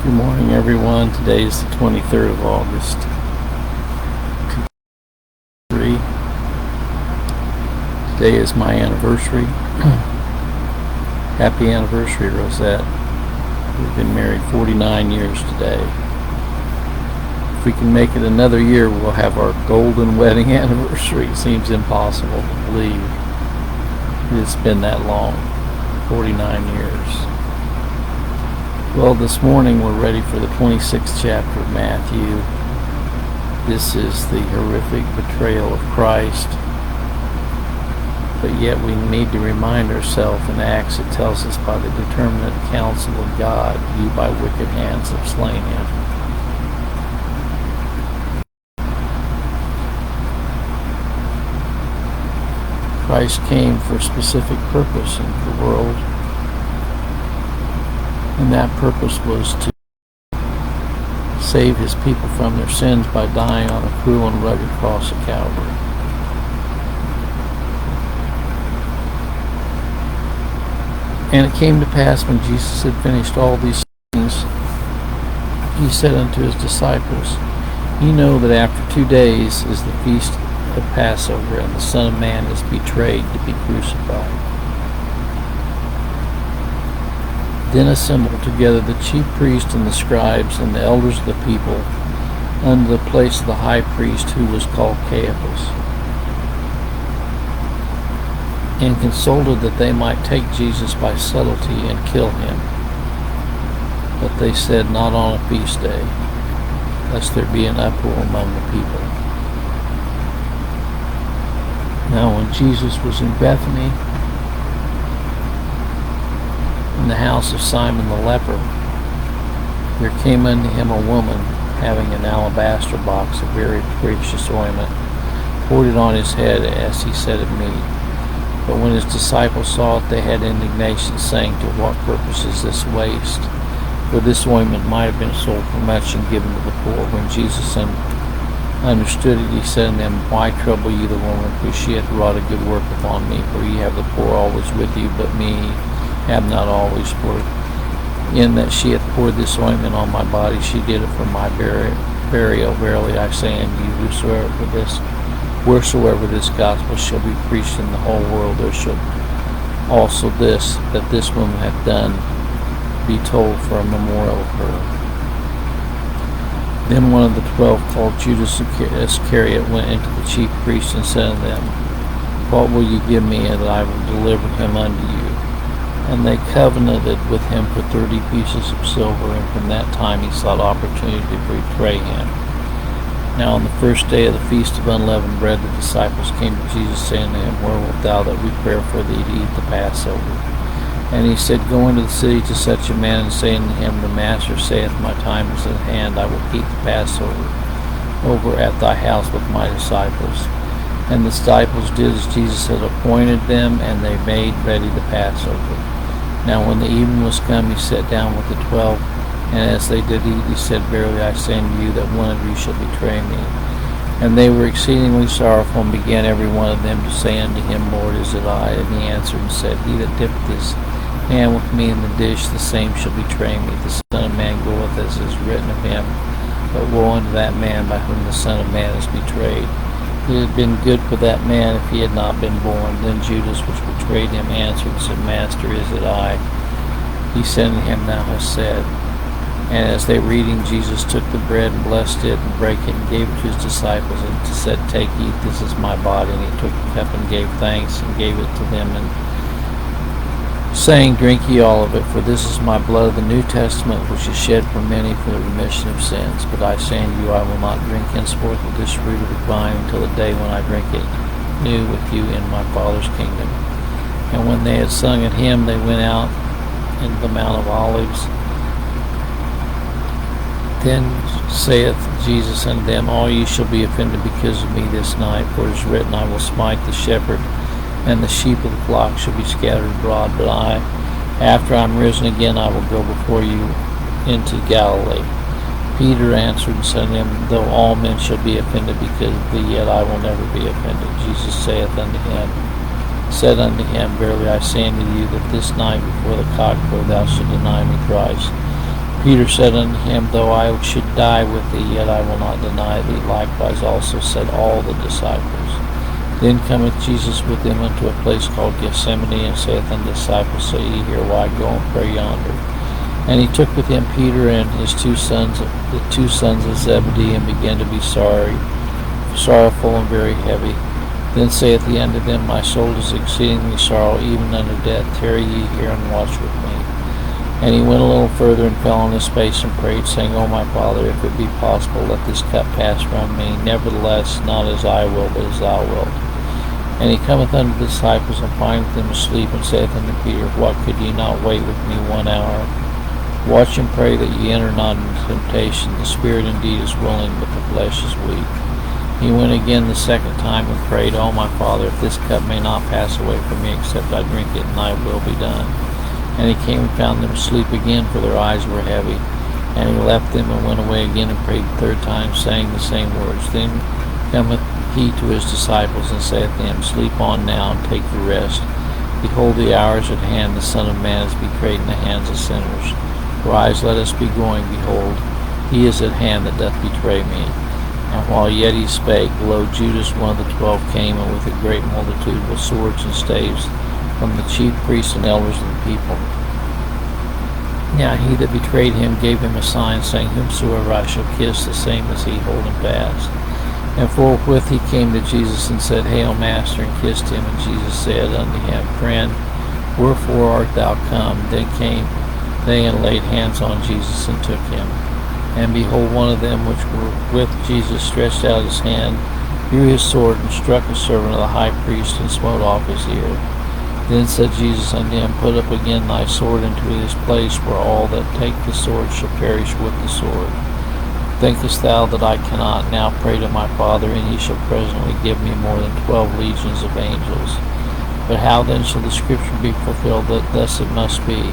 Good morning, everyone. Today is the 23rd of August. Today is my anniversary. Happy anniversary, Rosette. We've been married 49 years today. If we can make it another year, we'll have our golden wedding anniversary. It seems impossible to believe it's been that long. 49 years. Well, this morning we're ready for the 26th chapter of Matthew. This is the horrific betrayal of Christ. But yet we need to remind ourselves in Acts it tells us by the determinate counsel of God, you by wicked hands have slain him. Christ came for a specific purpose in the world. And that purpose was to save his people from their sins by dying on a cruel and rugged cross of Calvary. And it came to pass when Jesus had finished all these things, he said unto his disciples, Ye know that after 2 days is the feast of Passover, and the Son of Man is betrayed to be crucified. Then assembled together the chief priests and the scribes and the elders of the people unto the place of the high priest, who was called Caiaphas, and consulted that they might take Jesus by subtlety and kill him. But they said, Not on a feast day, lest there be an uproar among the people. Now when Jesus was in Bethany, in the house of Simon the leper, there came unto him a woman having an alabaster box of very precious ointment, poured it on his head as he sat at meat. But when his disciples saw it, they had indignation, saying, To what purpose is this waste? For this ointment might have been sold for much and given to the poor. When Jesus understood it, he said unto them, Why trouble ye the woman? For she hath wrought a good work upon me. For ye have the poor always with you, but me have not always. For in that she hath poured this ointment on my body, she did it for my burial. Verily I say unto you, wheresoever this gospel shall be preached in the whole world, there shall also this, that this woman hath done, be told for a memorial of her. Then one of the 12, called Judas Iscariot, went into the chief priests and said unto them, What will you give me, that I will deliver him unto you? And they covenanted with him for 30 pieces of silver, and from that time he sought opportunity to betray him. Now on the first day of the feast of unleavened bread, the disciples came to Jesus, saying to him, Where wilt thou that we prepare for thee to eat the Passover? And he said, Go into the city to such a man, and say unto him, The Master saith, My time is at hand, I will keep the Passover over at thy house with my disciples. And the disciples did as Jesus had appointed them, and they made ready the Passover. Now when the evening was come, he sat down with the 12, and as they did eat, he said, Verily I say unto you, that one of you shall betray me. And they were exceedingly sorrowful, and began every one of them to say unto him, Lord, is it I? And he answered and said, He that dippeth his hand with me in the dish, the same shall betray me. The Son of Man goeth as is written of him, but woe unto that man by whom the Son of Man is betrayed. It had been good for that man if he had not been born. Then Judas, which betrayed him, answered and said, Master, is it I? He said unto him, Thou hast said. And as they were eating, Jesus took the bread and blessed it, and brake it, and gave it to his disciples, and said, Take, eat, this is my body. And he took the cup and gave thanks, and gave it to them, and saying, Drink ye all of it, for this is my blood of the New Testament, which is shed for many for the remission of sins. But I say unto you, I will not drink henceforth of this fruit of the vine until the day when I drink it new with you in my Father's kingdom. And when they had sung a hymn, they went out into the Mount of Olives. Then saith Jesus unto them, All ye shall be offended because of me this night, for it is written, I will smite the shepherd, and the sheep of the flock shall be scattered abroad. But I, after I am risen again, I will go before you into Galilee. Peter answered and said unto him, Though all men shall be offended because of thee, yet I will never be offended. Jesus said unto him, Verily I say unto you, that this night before the cock crow thou shalt deny me thrice. Peter said unto him, Though I should die with thee, yet I will not deny thee. Likewise also said all the disciples. Then cometh Jesus with them unto a place called Gethsemane, and saith unto the disciples, Stay ye here while I go and pray yonder. And he took with him Peter and his the two sons of Zebedee, and began to be sorrowful and very heavy. Then saith he unto them, My soul is exceedingly sorrow, even unto death. Tarry ye here and watch with me. And he went a little further and fell on his face and prayed, saying, O my Father, if it be possible, let this cup pass from me. Nevertheless, not as I will, but as thou wilt. And he cometh unto the disciples, and findeth them asleep, and saith unto Peter, What, could ye not wait with me 1 hour? Watch and pray that ye enter not into temptation. The spirit indeed is willing, but the flesh is weak. He went again the second time and prayed, O my Father, if this cup may not pass away from me, except I drink it, and thy will be done. And he came and found them asleep again, for their eyes were heavy. And he left them and went away again and prayed the third time, saying the same words. Then cometh he to his disciples, and saith to them, Sleep on now, and take your rest. Behold, the hour is at hand, the Son of Man is betrayed in the hands of sinners. Rise, let us be going. Behold, he is at hand that doth betray me. And while yet he spake, lo, Judas, one of the 12, came, and with a great multitude with swords and staves, from the chief priests and elders of the people. Now he that betrayed him gave him a sign, saying, Whomsoever I shall kiss, the same as he, hold him fast. And forthwith he came to Jesus, and said, Hail, Master, and kissed him. And Jesus said unto him, Friend, wherefore art thou come? Then came they and laid hands on Jesus, and took him. And behold, one of them which were with Jesus stretched out his hand, drew his sword, and struck a servant of the high priest, and smote off his ear. Then said Jesus unto him, Put up again thy sword into his place, for all that take the sword shall perish with the sword. Thinkest thou that I cannot now pray to my Father, and he shall presently give me more than 12 legions of angels? But how then shall the scripture be fulfilled, that thus it must be?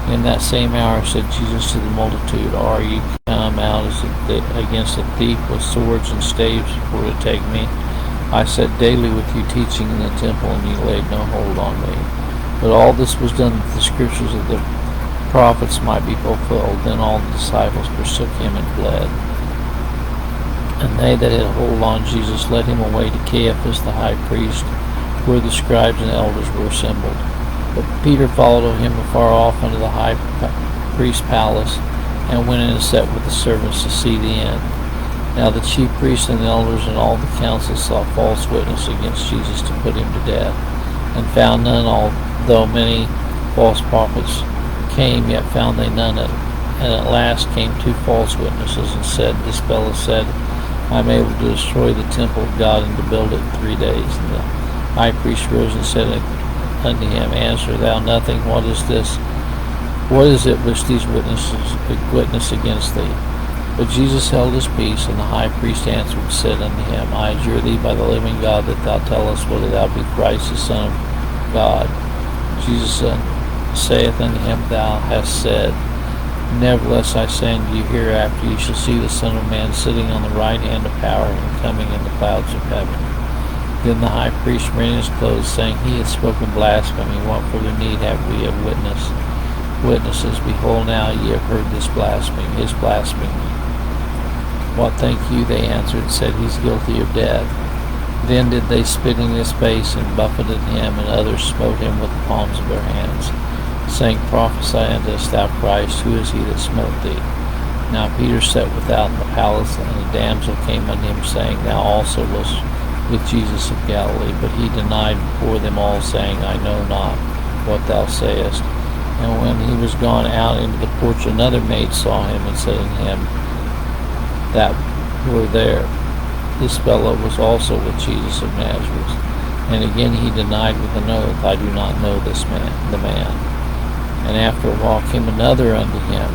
In that same hour said Jesus to the multitude, Are ye come out against a thief with swords and staves for to take me? I sat daily with you teaching in the temple, and ye laid no hold on me. But all this was done that the scriptures of the prophets might be fulfilled. Then all the disciples forsook him and fled. And they that had hold on Jesus led him away to Caiaphas the high priest, where the scribes and elders were assembled. But Peter followed him afar off unto the high priest's palace, and went in and sat with the servants to see the end. Now the chief priests and the elders and all the council sought false witness against Jesus to put him to death, and found none, although many false prophets came, yet found they none. And at last came 2 false witnesses, and said, This fellow said, I am able to destroy the temple of God, and to build it in 3 days. And the high priest rose and said unto him, Answer thou nothing? What is this? What is it which these witnesses witness against thee? But Jesus held his peace, and the high priest answered and said unto him, I adjure thee by the living God that thou tell us whether thou be Christ the Son of God. Jesus saith unto him, Thou hast said. Nevertheless I say unto you, hereafter you shall see the Son of Man sitting on the right hand of power, and coming in the clouds of heaven. Then the high priest rent his clothes, saying, He hath spoken blasphemy. What further need have we of witnesses? Behold, now ye have heard his blasphemy. What think you? They answered and said, He's guilty of death. Then did they spit in his face, and buffeted him, and others smote him with the palms of their hands, saying, Prophesy unto us, thou Christ, who is he that smote thee? Now Peter sat without in the palace, and a damsel came unto him, saying, Thou also wast with Jesus of Galilee. But he denied before them all, saying, I know not what thou sayest. And when he was gone out into the porch, another maid saw him, and said unto him that were there, This fellow was also with Jesus of Nazareth. And again he denied with an oath, I do not know the man. And after a while came another unto him,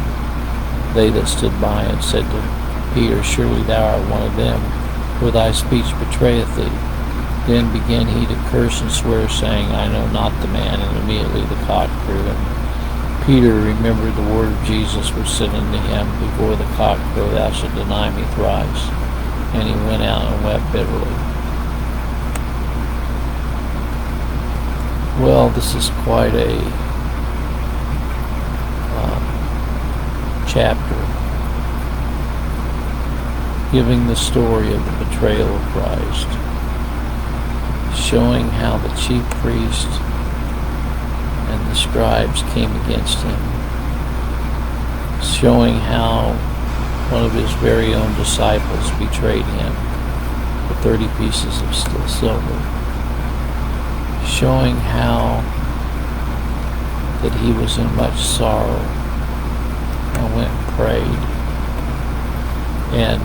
they that stood by, and said to Peter, Surely thou art one of them, for thy speech betrayeth thee. Then began he to curse and swear, saying, I know not the man. And immediately the cock crew. And Peter remembered the word of Jesus, which said unto him, Before the cock crow thou shalt deny me thrice. And he went out and wept bitterly. Well, this is quite a chapter, giving the story of the betrayal of Christ, showing how the chief priest and the scribes came against him, showing how one of his very own disciples betrayed him for 30 pieces of silver, showing how that he was in much sorrow and went and prayed, and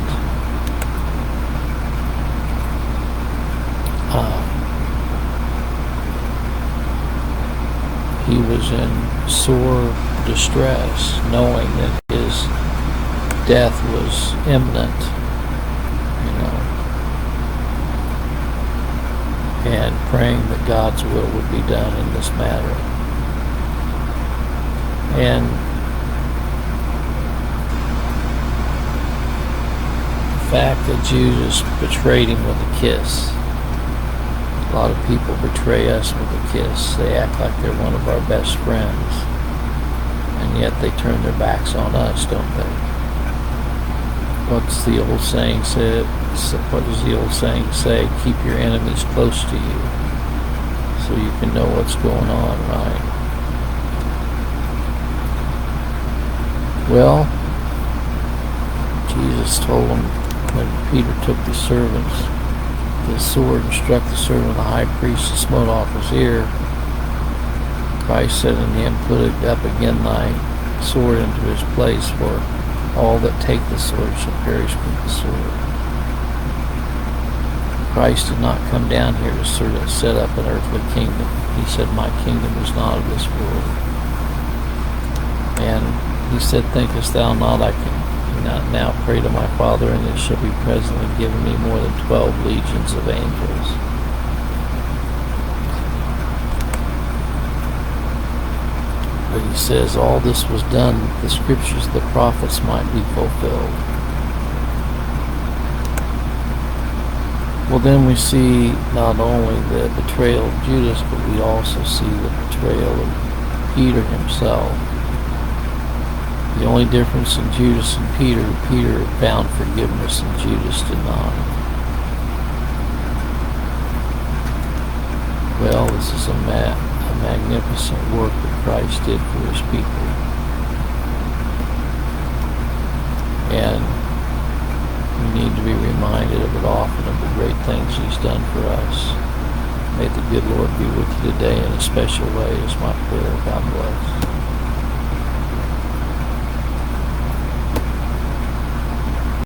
he was in sore distress, knowing that his death was imminent, and praying that God's will would be done in this matter. And the fact that Judas betrayed him with a kiss. A lot of people betray us with a kiss. They act like they're one of our best friends, and yet they turn their backs on us, don't they? What's the old saying say? What does the old saying say? Keep your enemies close to you, so you can know what's going on, right? Well, Jesus told him when Peter took the sword and struck the servant of the high priest and smote off his ear, Christ said unto him, Put it up again thy sword into his place, for all that take the sword shall perish with the sword. Christ did not come down here to sort of set up an earthly kingdom. He said, My kingdom is not of this world. And he said, Thinkest thou not I can not now pray to my Father, and it shall be presently given me more than 12 legions of angels? But he says all this was done that the scriptures of the prophets might be fulfilled. Well, then we see not only the betrayal of Judas, but we also see the betrayal of Peter himself. The only difference in Judas and Peter found forgiveness and Judas did not. Well, this is a magnificent work that Christ did for his people. And we need to be reminded of it often, of the great things he's done for us. May the good Lord be with you today in a special way is my prayer. God bless.